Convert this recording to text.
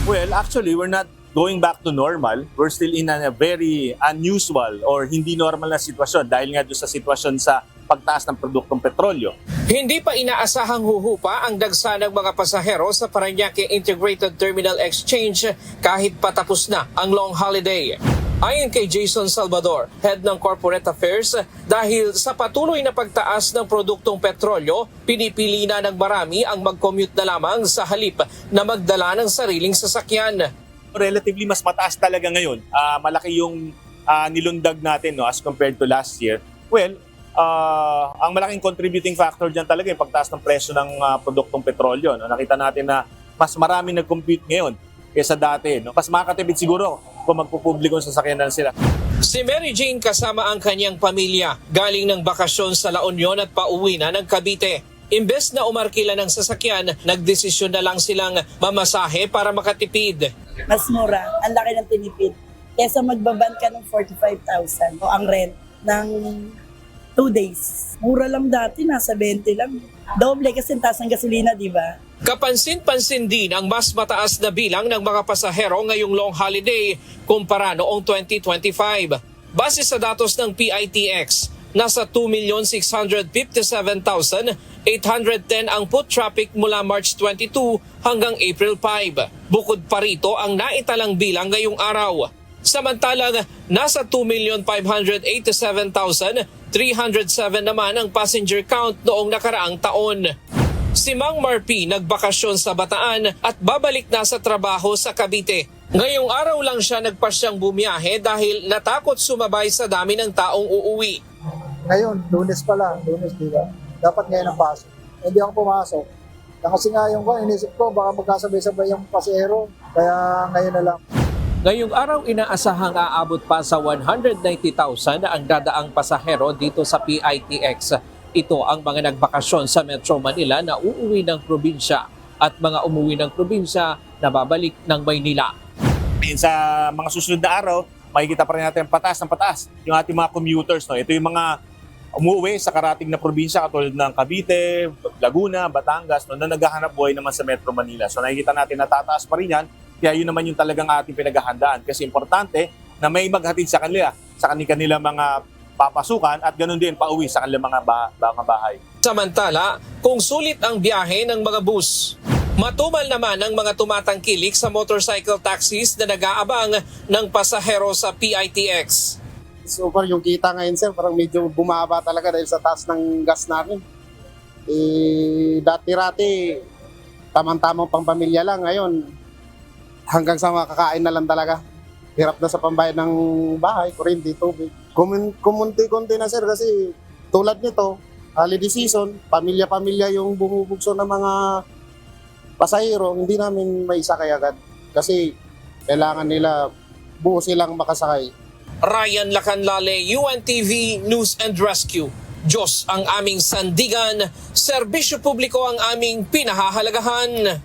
Well, actually, we're not going back to normal. We're still in a very unusual or hindi normal na sitwasyon dahil nga doon sa sitwasyon sa pagtaas ng produktong petrolyo. Hindi pa inaasahang huhupa ang dagsa ng mga pasahero sa Parañaque Integrated Terminal Exchange kahit patapos na ang long holiday. Ayon kay Jason Salvador, head ng Corporate Affairs, dahil sa patuloy na pagtaas ng produktong petrolyo, pinipili na ng marami ang mag-commute na lamang sa halip na magdala ng sariling sasakyan. Relatively mas mataas talaga ngayon. Malaki yung nilundag natin, no, as compared to last year. Well, ang malaking contributing factor dyan talaga yung pagtaas ng presyo ng produktong petrolyo. No? Nakita natin na mas marami nag-compute ngayon kaysa dati. No? Mas makakatipid siguro kung magpupubliko sa sasakyanan sila. Si Mary Jane kasama ang kanyang pamilya galing ng bakasyon sa La Union at pauwi na ng Cavite. Imbes na umarkila ng sasakyan, nagdesisyon na lang silang mamasahe para makatipid. Mas mura, ang laki ng tinipid. Kesa magbaban ka ng 45,000 o ang rent ng 2 days. Mura lang dati, nasa 20 lang. Doble kasi taas ng gasolina, di ba? Kapansin-pansin din ang mas mataas na bilang ng mga pasahero ngayong long holiday kumpara noong 2025. Base sa datos ng PITX, nasa 2,657,810 ang foot traffic mula March 22 hanggang April 5. Bukod pa rito ang naitalang bilang ngayong araw. Samantalang nasa 2,587,307 naman ang passenger count noong nakaraang taon. Si Mang Marpi nagbakasyon sa Bataan at babalik na sa trabaho sa Cavite. Ngayong araw lang siya nagpasyang bumiyahe dahil natakot sumabay sa dami ng taong uuwi. Ngayon, Lunes pala, Lunes, di ba? Dapat ngayon ang pasok. Hindi ako pumasok. Kasi nga yung inisip ko, baka magkasabay-sabay yung pasero. Kaya ngayon na lang. Ngayong araw inaasahang aabot pa sa 190,000 ang dadaang pasahero dito sa PITX. Ito ang mga nagbakasyon sa Metro Manila na uuwi ng probinsya at mga umuwi ng probinsya na babalik ng Maynila. Sa mga susunod na araw, makikita pa rin natin pataas ng pataas yung ating mga commuters. No? Ito yung mga umuwi sa karating na probinsya katulad ng Cavite, Laguna, Batangas, no, na naghahanap buhay naman sa Metro Manila. So nakikita natin na tataas pa rin yan. Kaya yun naman yung talagang ating pinaghahandaan. Kasi importante na may maghatid sa kanila, sa kanila mga papasukan at ganoon din pauwi sa kanilang mga bahay. Samantala, kung sulit ang biyahe ng mga bus, matumal naman ang mga tumatangkilik sa motorcycle taxis na nag-aabang ng pasahero sa PITX. So far yung kita ngayon sir, parang medyo bumaba talaga dahil sa taas ng gas namin. Dati-rati, tamang-tamang pang pamilya lang. Ngayon, hanggang sa makakain na lang talaga. Hirap na sa pambayad ng bahay, kuryente, tubig. Kumunti-kunti na sir kasi tulad nito, holiday season, pamilya-pamilya yung bumubugso ng mga pasahero, hindi namin maisakay agad. Kasi kailangan nila buo silang makasakay. Ryan Lacanlale, UNTV News and Rescue. Diyos ang aming sandigan, serbisyo publiko ang aming pinahahalagahan.